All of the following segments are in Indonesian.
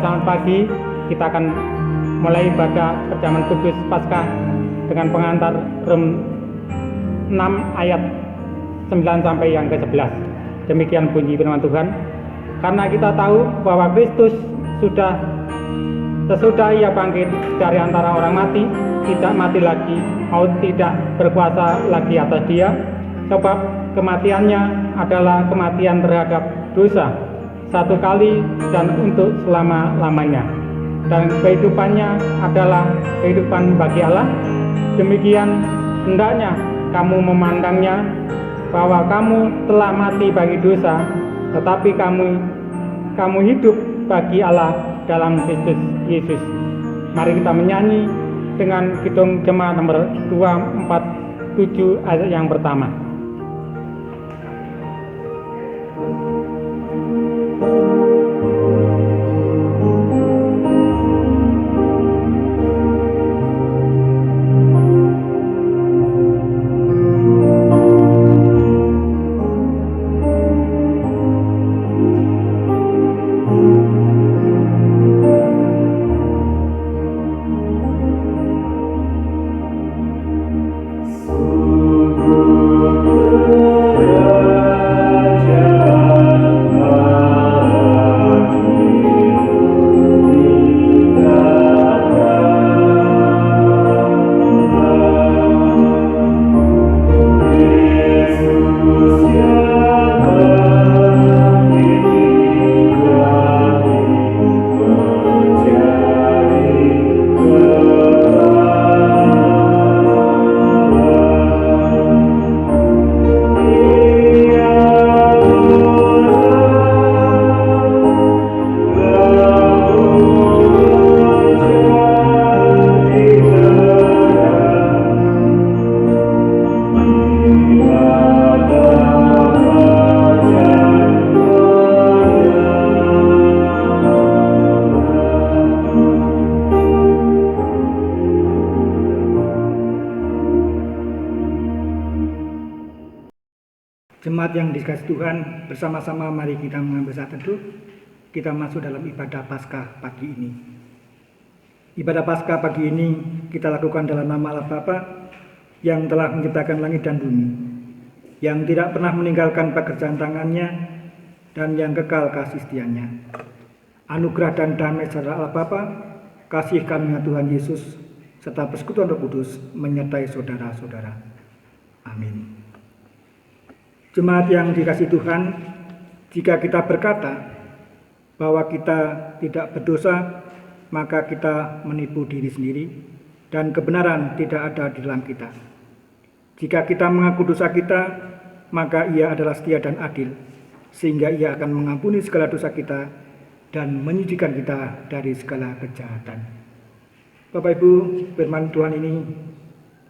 Selamat pagi. Kita akan mulai ibadah perjamuan kudus Paskah dengan pengantar Rom 6 ayat 9 sampai yang ke-11. Demikian bunyi firman Tuhan. Karena kita tahu bahwa Kristus sesudah ia bangkit dari antara orang mati, tidak mati lagi, maut tidak berkuasa lagi atas dia, sebab kematiannya adalah kematian terhadap dosa, satu kali dan untuk selama-lamanya, dan kehidupannya adalah kehidupan bagi Allah. Demikian hendaknya kamu memandangnya, bahwa kamu telah mati bagi dosa, tetapi kamu hidup bagi Allah dalam Kristus Yesus. Mari kita menyanyi dengan kidung jemaat nomor 247 ayat yang pertama. Jemaat yang dikasihi Tuhan, bersama-sama mari kita mengambil saat teduh. Kita masuk dalam ibadah Paskah pagi ini. Ibadah Paskah pagi ini kita lakukan dalam nama Allah Bapa yang telah menciptakan langit dan bumi, yang tidak pernah meninggalkan pekerjaan tangannya, dan yang kekal kasih setianya. Anugerah dan damai sejahtera Allah Bapa, kasih karunia Tuhan Yesus, serta persekutuan Roh Kudus menyertai saudara-saudara. Amin. Jemaat yang dikasihi Tuhan, jika kita berkata bahwa kita tidak berdosa, maka kita menipu diri sendiri dan kebenaran tidak ada di dalam kita. Jika kita mengaku dosa kita, maka Ia adalah setia dan adil, sehingga Ia akan mengampuni segala dosa kita dan menyucikan kita dari segala kejahatan. Bapak Ibu, firman Tuhan ini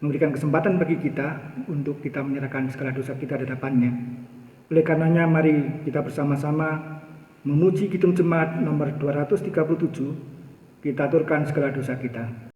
memberikan kesempatan bagi kita untuk kita menyerahkan segala dosa kita di hadapannya. Oleh karenanya mari kita bersama-sama memuji kidung jemaat nomor 237, kita aturkan segala dosa kita.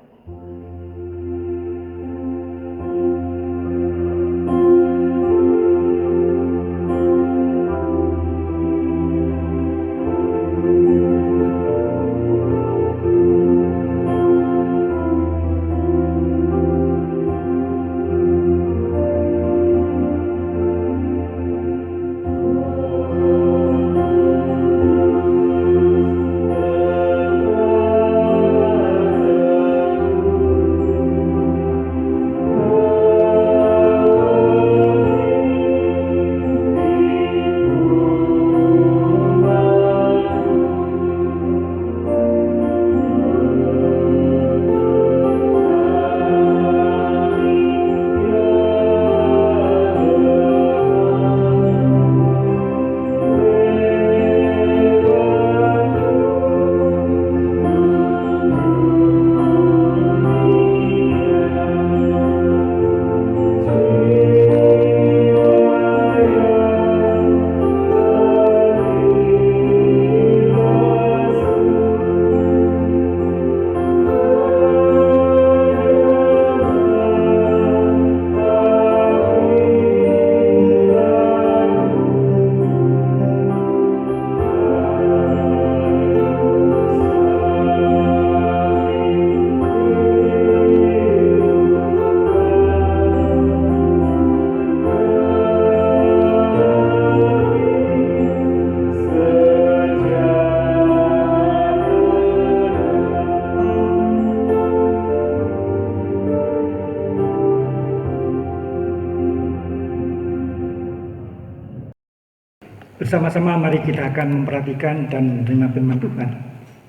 Bersama-sama mari kita akan memperhatikan dan menerima firman Tuhan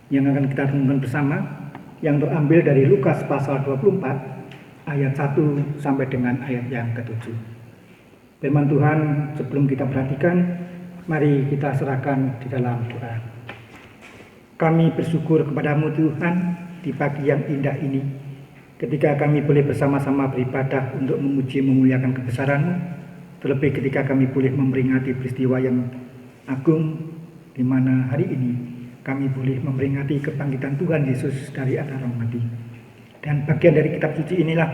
yang akan kita renungkan bersama, yang terambil dari Lukas pasal 24 ayat 1 sampai dengan ayat yang ke-7. Firman Tuhan sebelum kita perhatikan, mari kita serahkan di dalam doa. Kami bersyukur kepadamu Tuhan di pagi yang indah ini, ketika kami boleh bersama-sama beribadah untuk memuji memuliakan kebesaran-Mu, terlebih ketika kami boleh memperingati peristiwa yang agung, di mana hari ini kami boleh memperingati kebangkitan Tuhan Yesus dari antara orang mati. Dan bagian dari kitab suci inilah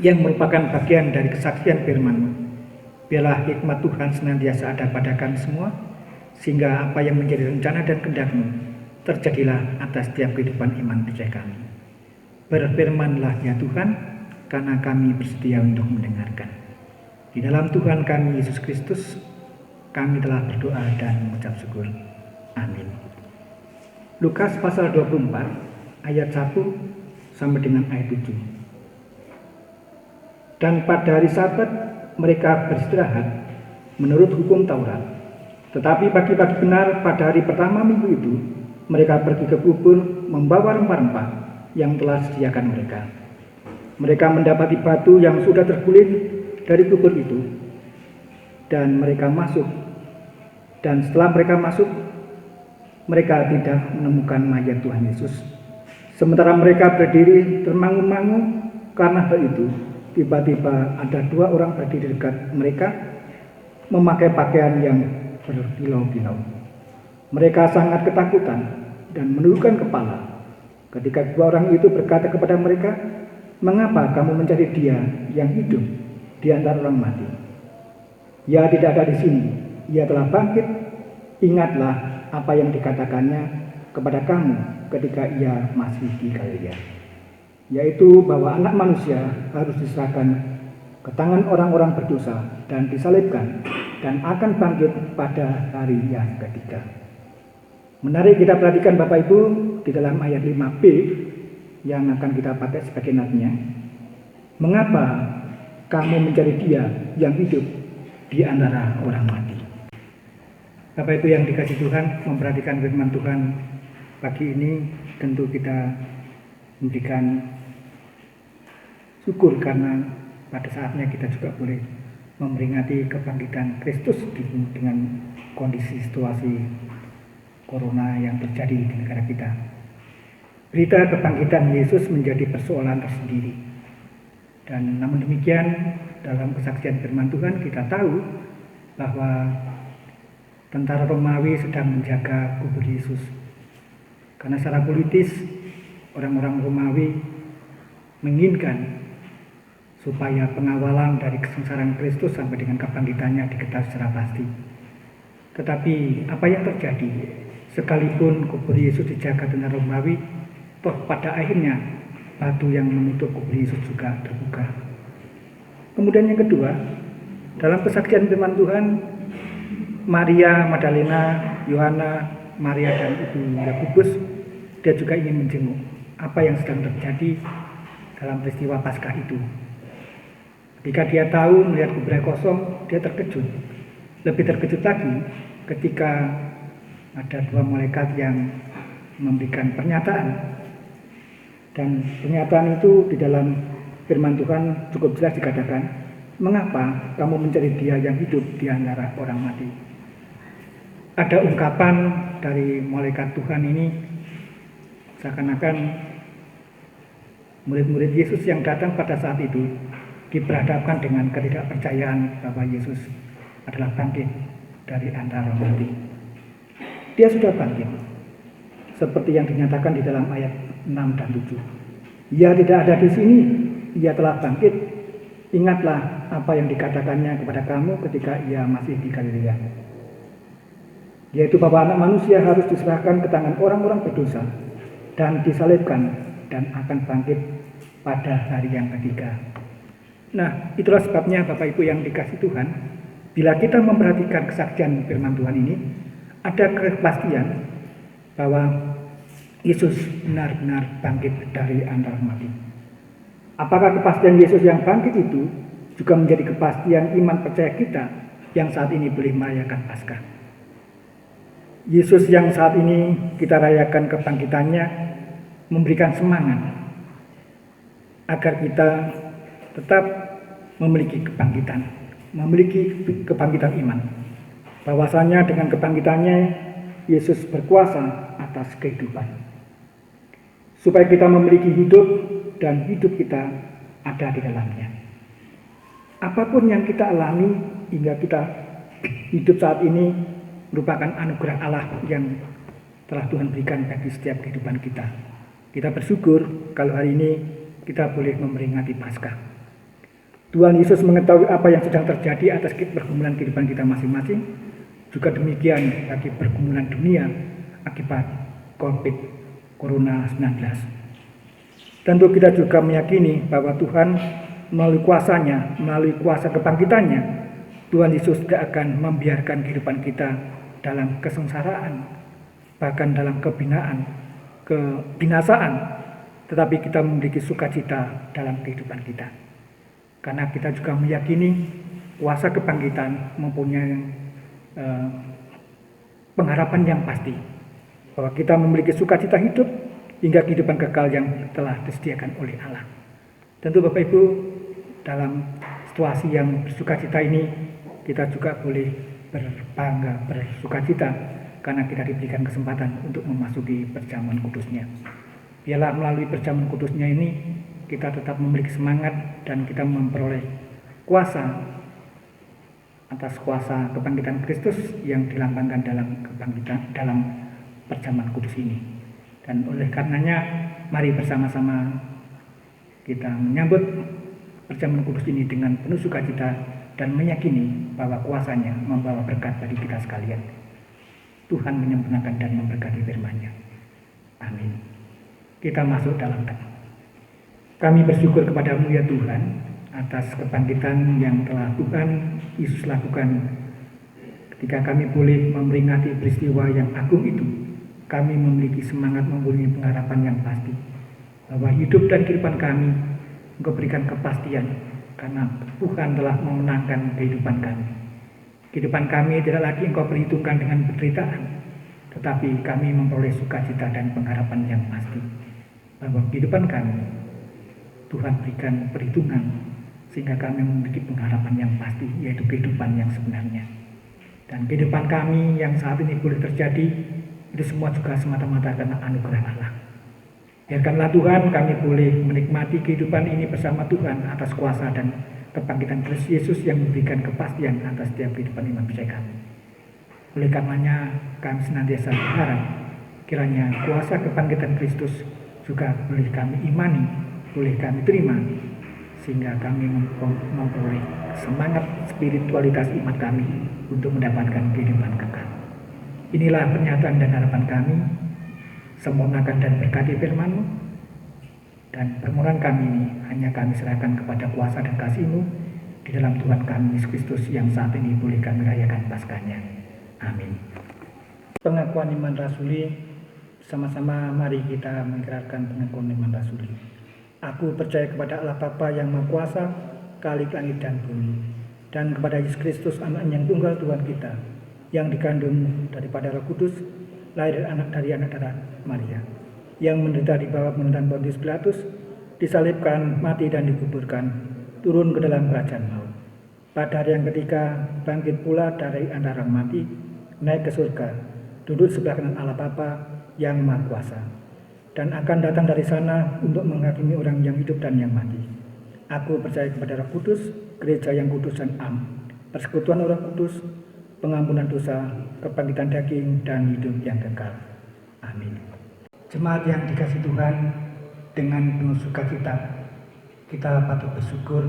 yang merupakan bagian dari kesaksian firman-Mu. Biarlah hikmat Tuhan senantiasa ada pada kami semua, sehingga apa yang menjadi rencana dan kehendak-Mu terjadilah atas setiap kehidupan iman percaya kami. Berfirmanlah ya Tuhan, karena kami bersedia untuk mendengarkan. Di dalam Tuhan kami Yesus Kristus, kami telah berdoa dan mengucap syukur. Amin. Lukas pasal 24 ayat 1 sampai dengan ayat 7. Dan pada hari Sabat mereka beristirahat menurut hukum Taurat. Tetapi pagi-pagi benar pada hari pertama minggu itu, mereka pergi ke kubur membawa rempah-rempah yang telah disediakan mereka. Mereka mendapati batu yang sudah terguling dari kubur itu, dan mereka masuk. Dan setelah mereka masuk, mereka tidak menemukan mayat Tuhan Yesus. Sementara mereka berdiri termangu-mangu karena hal itu, tiba-tiba ada dua orang berdiri dekat mereka, memakai pakaian yang berkilau-kilau. Mereka sangat ketakutan dan menundukkan kepala. Ketika dua orang itu berkata kepada mereka, "Mengapa kamu mencari Dia yang hidup di antara orang mati? Ia tidak ada di sini. Ia telah bangkit. Ingatlah apa yang dikatakannya kepada kamu ketika Ia masih di Galilea, yaitu bahwa Anak Manusia harus diserahkan ke tangan orang-orang berdosa dan disalibkan, dan akan bangkit pada hari yang ketiga." Menarik kita perhatikan Bapak Ibu di dalam ayat 5b yang akan kita pakai sebagai nadnya. Mengapa kamu mencari Dia yang hidup di antara orang mati? Bapak Ibu yang dikasihi Tuhan, memperhatikan firman Tuhan pagi ini, tentu kita memberikan syukur karena pada saatnya kita juga boleh memperingati kebangkitan Kristus dengan kondisi situasi Corona yang terjadi di negara kita. Berita kebangkitan Yesus menjadi persoalan tersendiri. Dan namun demikian, dalam kesaksian firman Tuhan kita tahu bahwa tentara Romawi sedang menjaga kubur Yesus. Karena secara politis, orang-orang Romawi menginginkan supaya pengawalan dari kesengsaraan Kristus sampai dengan kebangkitannya diketahui secara pasti. Tetapi apa yang terjadi? Sekalipun kubur Yesus dijaga tentara Romawi, toh pada akhirnya batu yang menutup kubur Yesus juga terbuka. Kemudian yang kedua, dalam kesaksian firman Tuhan, Maria Magdalena, Yohana, Maria dan Ibu Yakobus, dia juga ingin menjenguk apa yang sedang terjadi dalam peristiwa Paskah itu. Ketika dia tahu melihat kuburnya kosong, dia terkejut. Lebih terkejut lagi ketika ada dua malaikat yang memberikan pernyataan. Dan pernyataan itu di dalam firman Tuhan cukup jelas dikatakan, "Mengapa kamu mencari Dia yang hidup di antara orang mati?" Ada ungkapan dari malaikat Tuhan ini seakan-akan murid-murid Yesus yang datang pada saat itu diperhadapkan dengan ketidakpercayaan bahwa Yesus adalah bangkit dari antara orang mati. Dia sudah bangkit, seperti yang dinyatakan di dalam ayat 6 dan 7. Ia tidak ada di sini, Ia telah bangkit. Ingatlah apa yang dikatakannya kepada kamu ketika Ia masih di Galilea, yaitu bahwa Anak Manusia harus diserahkan ke tangan orang-orang berdosa dan disalibkan, dan akan bangkit pada hari yang ketiga. Nah, itulah sebabnya Bapak Ibu yang dikasihi Tuhan, bila kita memperhatikan kesaksian firman Tuhan ini, ada kepastian bahwa Yesus benar-benar bangkit dari antara mati. Apakah kepastian Yesus yang bangkit itu juga menjadi kepastian iman percaya kita yang saat ini boleh merayakan Paskah. Yesus yang saat ini kita rayakan kebangkitannya memberikan semangat agar kita tetap memiliki kebangkitan iman. Bahwasanya dengan kebangkitannya Yesus berkuasa atas kehidupan. Supaya kita memiliki hidup dan hidup kita ada di dalamnya. Apapun yang kita alami hingga kita hidup saat ini merupakan anugerah Allah yang telah Tuhan berikan bagi setiap kehidupan kita. Kita bersyukur kalau hari ini kita boleh memperingati Paskah. Tuhan Yesus mengetahui apa yang sedang terjadi atas pergumulan kehidupan kita masing-masing. Juga demikian bagi pergumulan dunia akibat Corona-19. Tentu kita juga meyakini bahwa Tuhan melalui kuasanya, melalui kuasa kebangkitannya, Tuhan Yesus tidak akan membiarkan kehidupan kita dalam kesengsaraan, bahkan dalam kebinasaan, tetapi kita memiliki sukacita dalam kehidupan kita. Karena kita juga meyakini kuasa kebangkitan mempunyai pengharapan yang pasti bahwa kita memiliki sukacita hidup hingga kehidupan kekal yang telah disediakan oleh Allah. Tentu Bapak Ibu, dalam situasi yang bersukacita ini kita juga boleh berbangga, bersukacita karena kita diberikan kesempatan untuk memasuki perjamuan kudusnya. Biarlah melalui perjamuan kudusnya ini kita tetap memiliki semangat dan kita memperoleh kuasa atas kuasa kebangkitan Kristus yang dilambangkan dalam perjamuan kudus ini. Dan oleh karenanya mari bersama-sama kita menyambut perjamuan kudus ini dengan penuh sukacita dan meyakini bahwa kuasanya membawa berkat bagi kita sekalian. Tuhan menyempurnakan dan memberkati firman-Nya. Amin. Kita masuk dalam doa. Kami bersyukur kepadamu ya Tuhan atas kebangkitan yang telah Tuhan Yesus lakukan. Ketika kami boleh memperingati peristiwa yang agung itu, kami memiliki semangat, mempunyai pengharapan yang pasti bahwa hidup dan kehidupan kami Engkau berikan kepastian karena Tuhan telah memenangkan kehidupan kami. Kehidupan kami tidak lagi Engkau perhitungkan dengan penderitaan, tetapi kami memperoleh sukacita dan pengharapan yang pasti bahwa kehidupan kami Tuhan berikan perhitungan sehingga kami memiliki pengharapan yang pasti, yaitu kehidupan yang sebenarnya. Dan kehidupan kami yang saat ini boleh terjadi, itu semua juga semata-mata karena anugerah Allah. Biarkanlah Tuhan kami boleh menikmati kehidupan ini bersama Tuhan atas kuasa dan kebangkitan Kristus Yesus yang memberikan kepastian atas setiap kehidupan iman percaya kami. Oleh karenanya kami senantiasa berharap kiranya kuasa kebangkitan Kristus juga boleh kami imani, boleh kami terima, sehingga kami memperoleh semangat spiritualitas iman kami untuk mendapatkan kehidupan kekal. Inilah pernyataan dan harapan kami. Sempurnakan dan berkati firman-Mu, dan permohonan kami ini hanya kami serahkan kepada kuasa dan kasih-Mu di dalam Tuhan kami Yesus Kristus yang saat ini boleh kami rayakan Paskahnya. Amin. Pengakuan iman rasuli, sama-sama mari kita mengikrarkan pengakuan iman rasuli. Aku percaya kepada Allah Bapa yang Maha Kuasa, Khalik langit dan bumi, dan kepada Yesus Kristus Anak yang tunggal Tuhan kita, yang dikandung daripada Roh Kudus, lahir dari anak darah Maria, yang menderita di bawah pemerintahan Pontius Pilatus, disalibkan, mati dan dikuburkan, turun ke dalam kerajaan maut. Pada hari yang ketiga bangkit pula dari antara orang mati, naik ke surga, duduk sebelah kanan Allah Bapa yang Maha Kuasa, dan akan datang dari sana untuk menghakimi orang yang hidup dan yang mati. Aku percaya kepada Roh Kudus, gereja yang kudus dan am, persekutuan Roh Kudus, pengampunan dosa, kebangkitan daging, dan hidup yang kekal. Amin. Jemaat yang dikasihi Tuhan, dengan penuh sukacita kita patut bersyukur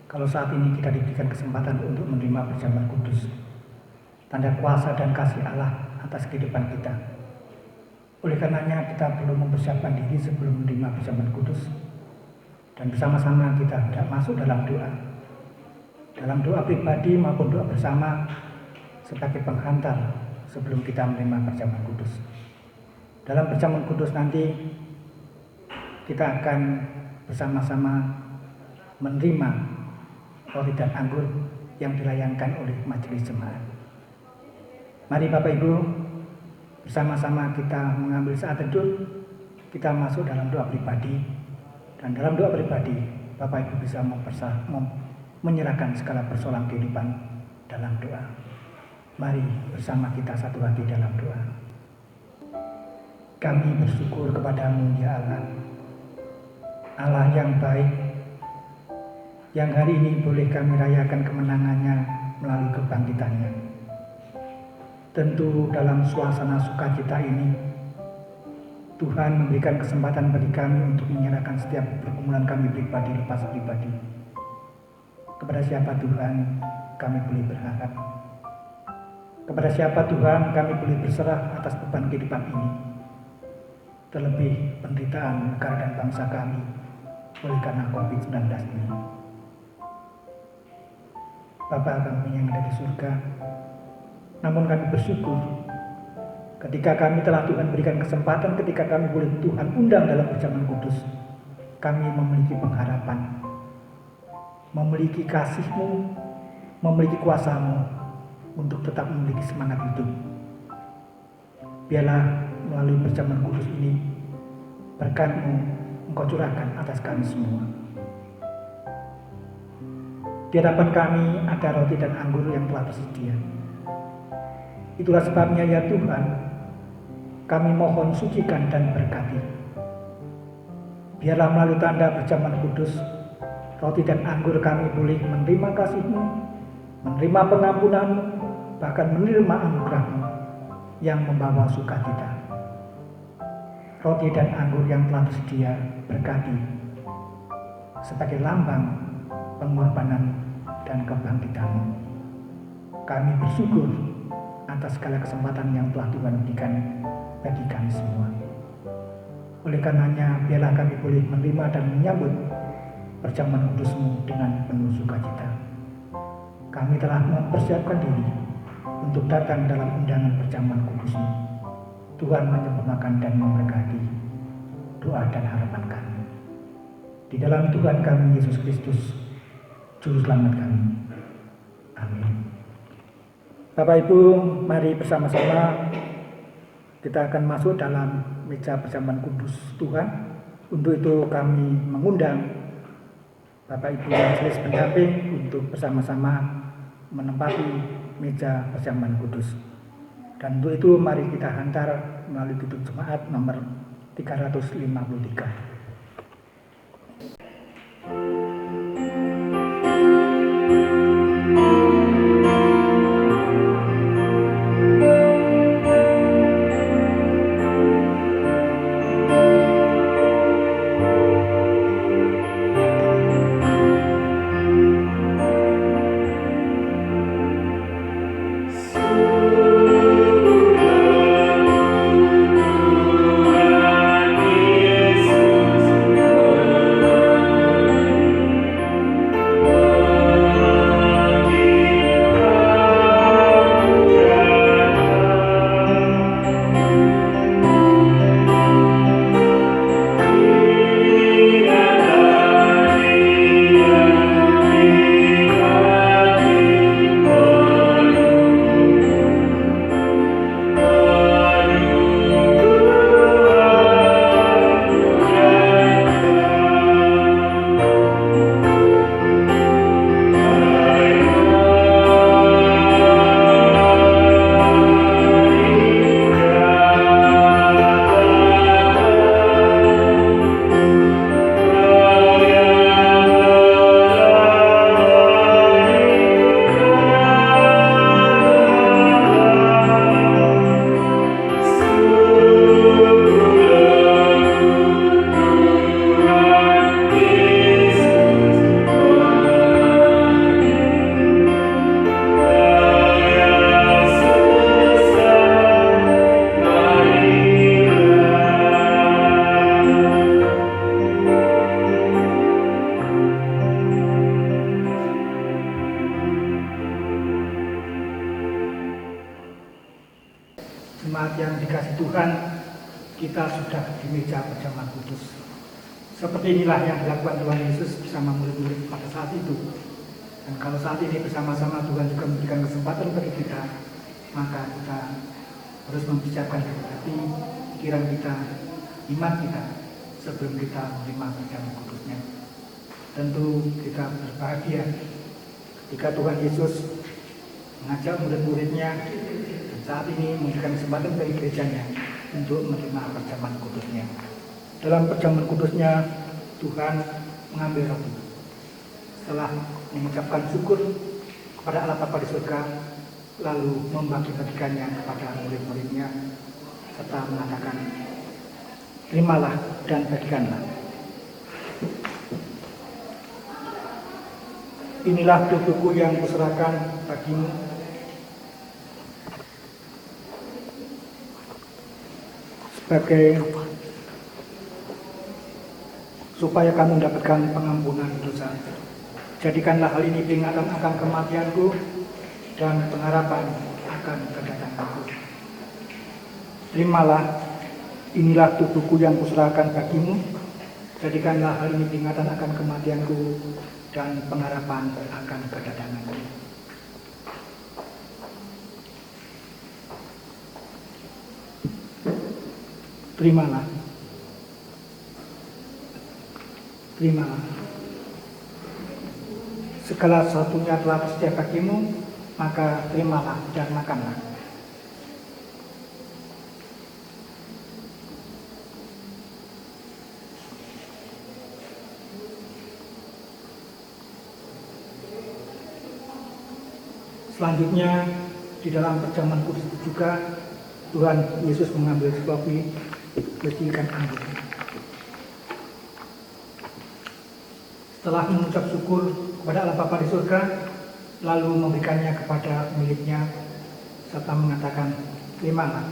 kalau saat ini kita diberikan kesempatan untuk menerima perjamuan kudus, tanda kuasa dan kasih Allah atas kehidupan kita. Oleh karenanya kita perlu mempersiapkan diri sebelum menerima perjamuan kudus, dan bersama-sama kita hendak masuk dalam doa pribadi maupun doa bersama sebagai penghantar sebelum kita menerima perjamuan kudus. Dalam perjamuan kudus nanti kita akan bersama-sama menerima roti dan anggur yang dilayangkan oleh majelis jemaat. Mari Bapak Ibu, bersama-sama kita mengambil saat teduh, kita masuk dalam doa pribadi, dan dalam doa pribadi Bapak Ibu bisa menyerahkan segala persoalan kehidupan dalam doa. Mari bersama kita satu hati dalam doa. Kami bersyukur kepadamu ya Allah, Allah yang baik, yang hari ini boleh kami rayakan kemenangannya melalui kebangkitannya. Tentu dalam suasana sukacita ini, Tuhan memberikan kesempatan bagi kami untuk menyerahkan setiap pergumulan kami pribadi lepas pribadi. Kepada siapa Tuhan kami boleh berharap? Kepada siapa Tuhan kami boleh berserah atas beban kehidupan ini? Terlebih penderitaan negara dan bangsa kami oleh karena COVID-19 ini. Bapa kami yang ada di surga, namun kami bersyukur ketika kami telah Tuhan berikan kesempatan, ketika kami boleh Tuhan undang dalam perjamuan kudus, kami memiliki pengharapan, memiliki kasih-Mu, memiliki kuasa-Mu untuk tetap memiliki semangat hidup. Biarlah melalui perjamuan kudus ini, berkat-Mu Engkau curahkan atas kami semua. Di hadapan kami ada roti dan anggur yang telah tersedia. Itulah sebabnya ya Tuhan, kami mohon sucikan dan berkati. Biarlah melalui tanda perjamuan kudus, roti dan anggur kami boleh menerima kasih-Mu, menerima pengampunan-Mu, bahkan menerima anugerah-Mu yang membawa sukacita. Roti dan anggur yang telah tersedia berkati sebagai lambang pengorbanan dan kebangkitan-Mu. Kami bersyukur atas segala kesempatan yang telah Tuhan berikan bagi kami semua. Oleh karenanya, biarlah kami boleh menerima dan menyambut perjamuan kudus-Mu dengan penuh sukacita. Kami telah mempersiapkan diri untuk datang dalam undangan perjamuan kudus-Mu. Tuhan menyempurnakan dan memberkati doa dan harapan kami. Di dalam Tuhan kami Yesus Kristus, Juru Selamat kami. Amin. Bapak Ibu, mari bersama-sama kita akan masuk dalam meja perjamuan kudus Tuhan. Untuk itu kami mengundang Bapak Ibu majelis pendamping untuk bersama-sama menempati meja perjamuan kudus. Dan untuk itu mari kita hantar melalui tutup jemaat nomor 353. Jemaat yang dikasih Tuhan, kita sudah di meja perjamuan kudus. Seperti inilah yang dilakukan Tuhan Yesus bersama murid-murid pada saat itu. Dan kalau saat ini bersama-sama Tuhan juga memberikan kesempatan bagi kita, maka kita harus mempersiapkan hati, pikiran kita, iman kita, sebelum kita menerima perjamuan kudusnya. Tentu kita berbahagia ketika Tuhan Yesus mengajak murid-muridnya dan saat ini memberikan kesempatan bagi gerejanya untuk menerima perjamuan kudusnya. Dalam perjamuan kudusnya, Tuhan mengambil roti. Setelah mengucapkan syukur kepada Allah Bapa di surga, lalu membagi-bagikannya kepada murid-muridnya serta mengatakan, "Terimalah dan bagikanlah. Inilah tubuhku yang kuserahkan bagimu. Supaya kamu mendapatkan pengampunan dosa. Jadikanlah hal ini peringatan akan kematianku dan pengharapan akan kedatanganku. Terimalah, inilah tubuhku yang kuserahkan bagimu. Jadikanlah hal ini peringatan akan kematianku dan pengharapan akan kedatanganku." Terimalah. Terimalah. Segala sesuatunya telah tersedia bagimu, maka terimalah dan makanlah. Selanjutnya, di dalam perjamuan kudus itu juga Tuhan Yesus mengambil sebuah bisikan anggur. Setelah mengucap syukur kepada Allah Bapa di surga, lalu memberikannya kepada miliknya serta mengatakan, "Terimalah.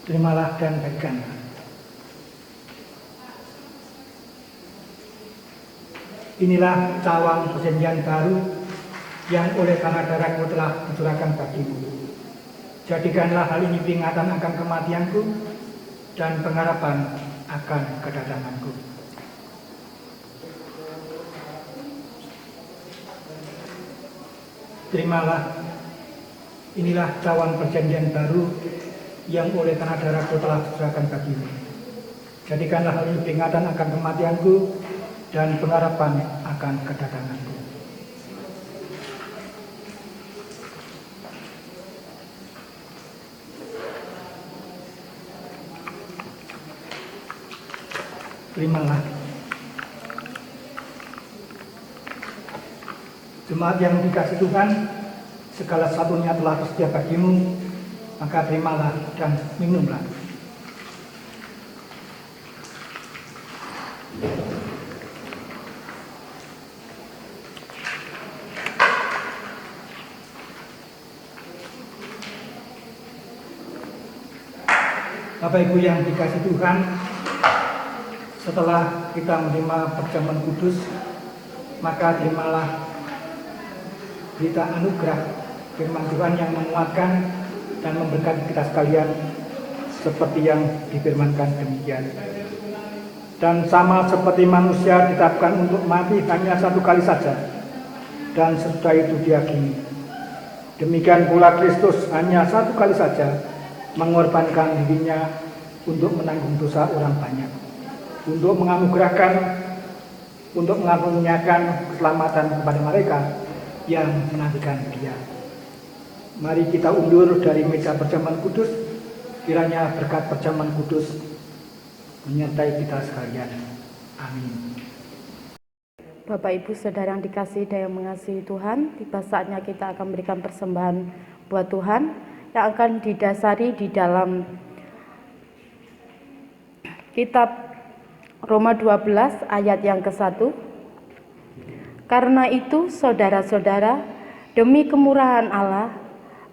Terimalah dan bagikanlah. Inilah cawang perjanjian baru yang oleh karena darahku telah dicurahkan bagimu. Jadikanlah hal ini peringatan akan kematianku dan pengharapan akan kedatanganku." Terimalah, inilah cawan perjanjian baru yang oleh karena darahku telah diserahkan bagimu. Jadikanlah hal ini peringatan akan kematianku dan pengharapan akan kedatanganku. Terimalah. Jemaat yang dikasihi Tuhan, segala sesuatunya telah tersedia bagimu, maka terimalah dan minumlah. Bapak Ibu yang dikasihi Tuhan, setelah kita menerima perjamuan kudus, maka terimalah berita anugerah firman Tuhan yang menguatkan dan memberkati kita sekalian seperti yang difirmankan demikian. "Dan sama seperti manusia ditetapkan untuk mati hanya satu kali saja, dan sesudah itu diakini, demikian pula Kristus hanya satu kali saja mengorbankan dirinya untuk menanggung dosa orang banyak, untuk mengaruniakan keselamatan kepada mereka yang menantikan Dia." Mari kita undur dari meja perjamuan kudus, kiranya berkat perjamuan kudus menyertai kita sekalian. Amin. Bapak Ibu Saudara yang dikasihi dan yang mengasihi Tuhan, tiba saatnya kita akan memberikan persembahan buat Tuhan yang akan didasari di dalam kitab Roma 12 ayat yang ke-1. "Karena itu, saudara-saudara, demi kemurahan Allah,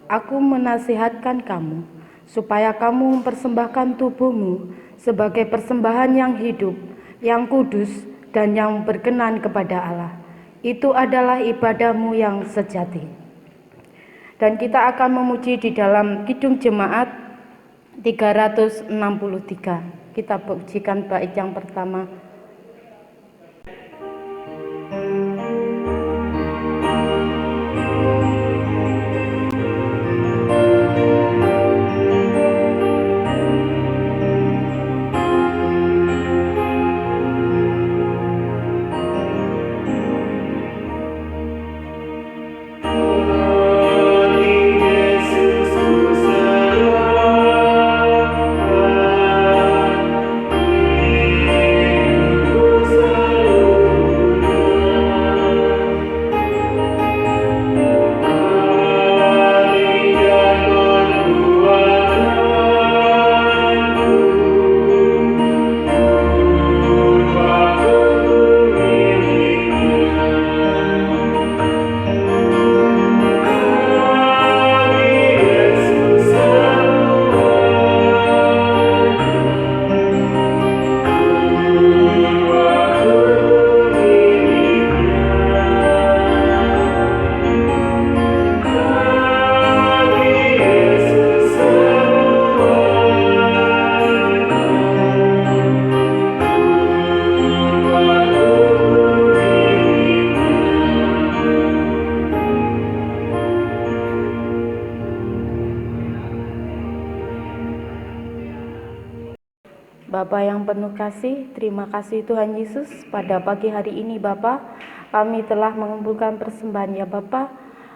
aku menasihatkan kamu, supaya kamu mempersembahkan tubuhmu sebagai persembahan yang hidup, yang kudus, dan yang berkenan kepada Allah. Itu adalah ibadahmu yang sejati." Dan kita akan memuji di dalam Kidung Jemaat 363. Kita pujikan bait yang pertama. Bapa yang penuh kasih, terima kasih Tuhan Yesus. Pada pagi hari ini Bapa, kami telah mengumpulkan persembahan ya Bapa.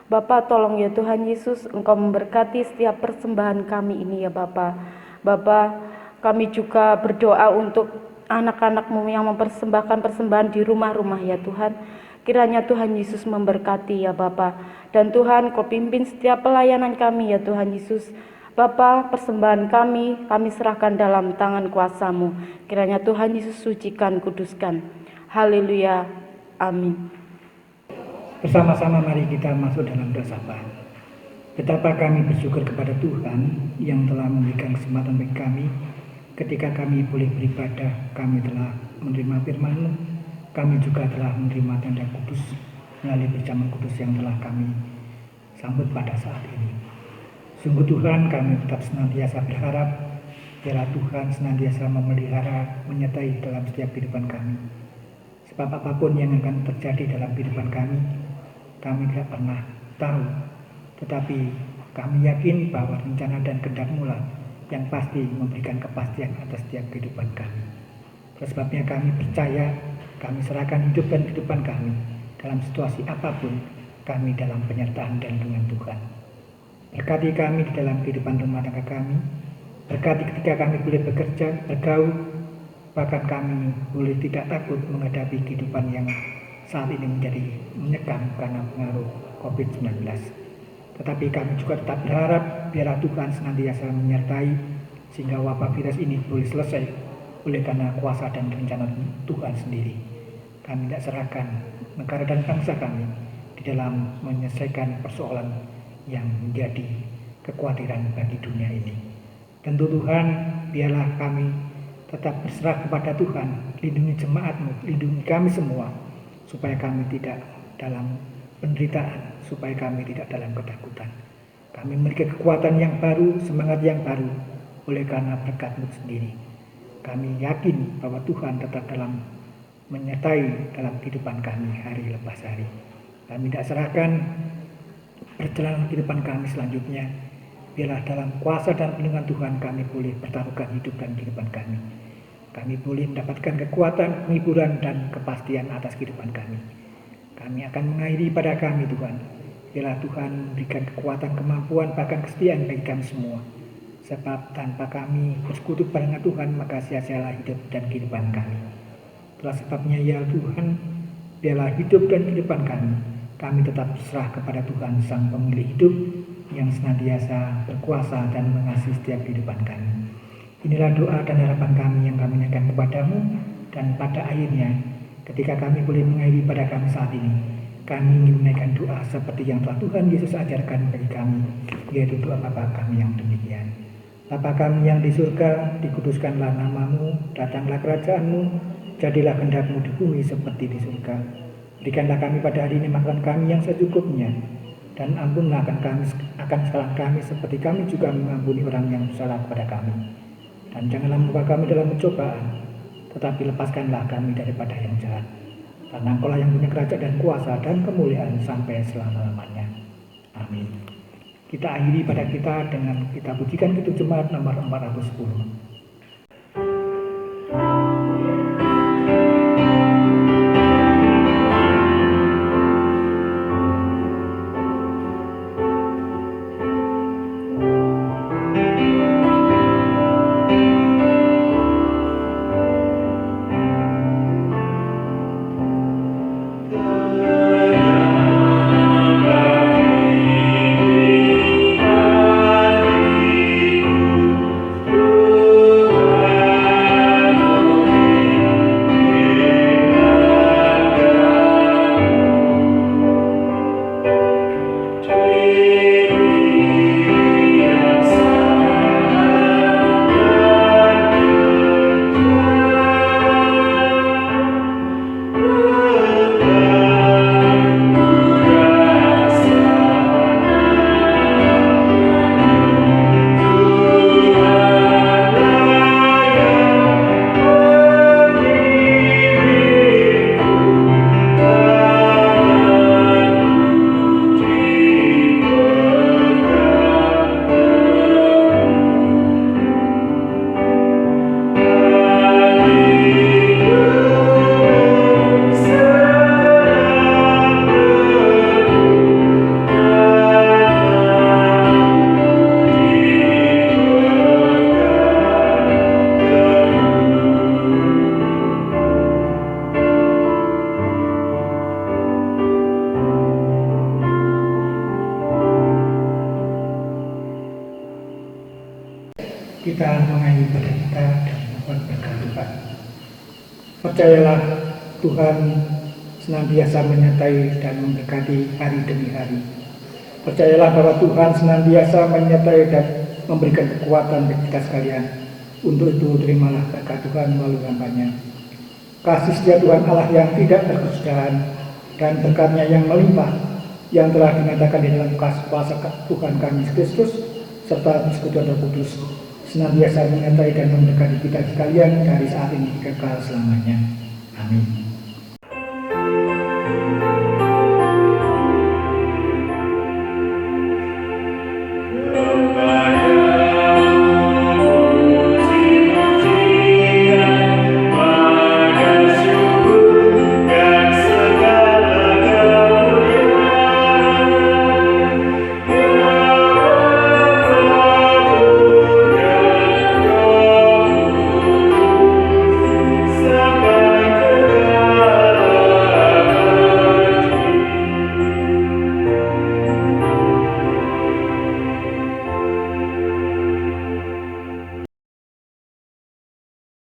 Bapa tolong ya Tuhan Yesus, Engkau memberkati setiap persembahan kami ini ya Bapa. Bapa, kami juga berdoa untuk anak-anak-Mu yang mempersembahkan persembahan di rumah-rumah ya Tuhan. Kiranya Tuhan Yesus memberkati ya Bapa. Dan Tuhan, Kau pimpin setiap pelayanan kami ya Tuhan Yesus. Bapa, persembahan kami serahkan dalam tangan kuasa-Mu. Kiranya Tuhan Yesus sucikan, kuduskan. Haleluya. Amin. Bersama-sama mari kita masuk dalam doa sapa. Betapa kami bersyukur kepada Tuhan yang telah memberikan kesempatan bagi kami. Ketika kami boleh beribadah, kami telah menerima firman-Mu. Kami juga telah menerima tanda kudus melalui perjamuan kudus yang telah kami sambut pada saat ini. Sungguh Tuhan, kami tetap senantiasa berharap biarlah Tuhan senantiasa memelihara, menyertai dalam setiap kehidupan kami. Sebab apapun yang akan terjadi dalam kehidupan kami tidak pernah tahu. Tetapi kami yakin bahwa rencana dan kehendak-Mu lah yang pasti memberikan kepastian atas setiap kehidupan kami. Oleh sebabnya kami percaya, kami serahkan hidup dan kehidupan kami dalam situasi apapun, kami dalam penyertaan dan dengan Tuhan. Berkati kami di dalam kehidupan rumah tangga kami. Berkati ketika kami boleh bekerja, bergaul, bahkan kami boleh tidak takut menghadapi kehidupan yang saat ini menjadi menyekam karena pengaruh COVID-19. Tetapi kami juga tetap berharap biarlah Tuhan senantiasa menyertai sehingga wabah virus ini boleh selesai oleh karena kuasa dan rencana Tuhan sendiri. Kami tidak serahkan negara dan bangsa kami di dalam menyelesaikan persoalan yang menjadi kekhawatiran bagi dunia ini. Tentu Tuhan, biarlah kami tetap berserah kepada Tuhan. Lindungi jemaat-Mu, lindungi kami semua, supaya kami tidak dalam penderitaan, supaya kami tidak dalam ketakutan. Kami memiliki kekuatan yang baru, semangat yang baru, oleh karena berkat-Mu sendiri. Kami yakin bahwa Tuhan tetap dalam menyertai dalam kehidupan kami hari lepas hari. Kami tidak serahkan perjalanan kehidupan kami selanjutnya. Biarlah dalam kuasa dan perlindungan Tuhan kami boleh pertaruhkan hidup dan kehidupan kami. Kami boleh mendapatkan kekuatan, penghiburan dan kepastian atas kehidupan kami. Kami akan mengakhiri pada kami Tuhan. Biarlah Tuhan memberikan kekuatan, kemampuan, bahkan kesetiaan bagi kami semua. Sebab tanpa kami bersekutu dengan Tuhan, maka sia-sialah hidup dan kehidupan kami. Itulah sebabnya ya Tuhan, biarlah hidup dan kehidupan kami tetap berserah kepada Tuhan Sang Pemilik hidup yang senantiasa berkuasa dan mengasihi setiap kehidupan kami. Inilah doa dan harapan kami yang kami naikkan kepadamu, dan pada akhirnya ketika kami boleh mengakhiri pada kami saat ini, kami ingin menaikkan doa seperti yang telah Tuhan Yesus ajarkan bagi kami, yaitu doa Bapa kami yang demikian. Bapa kami yang di surga, dikuduskanlah nama-Mu, datanglah kerajaan-Mu, jadilah kehendak-Mu di bumi seperti di surga. Berikanlah kami pada hari ini makan kami yang secukupnya, dan ampunlah akan kesalahan kami seperti kami juga mengampuni orang yang bersalah kepada kami. Dan janganlah membawa kami dalam pencobaan, tetapi lepaskanlah kami daripada yang jahat. Karena Engkau lah yang punya kerajaan dan kuasa dan kemuliaan sampai selama-lamanya. Amin. Kita akhiri pada kita dengan kita pujikan Kidung Jemaat nomor 410. kita mengakhiri ibadah kita dan mohon berkat Tuhan. Percayalah Tuhan senantiasa menyertai dan memberkati hari demi hari. Percayalah bahwa Tuhan senantiasa menyertai dan memberikan kekuatan bagi kita sekalian. Untuk itu terimalah berkat Tuhan melalui hamba-Nya. Kasih setia Tuhan Allah yang tidak berkesudahan dan berkat-Nya yang melimpah yang telah dinyatakan di dalam kuasa Tuhan kami Yesus Kristus serta Persekutuan Roh Kudus senantiasa menyertai dan memberkati kita sekalian dari saat ini kekal selamanya. Amin.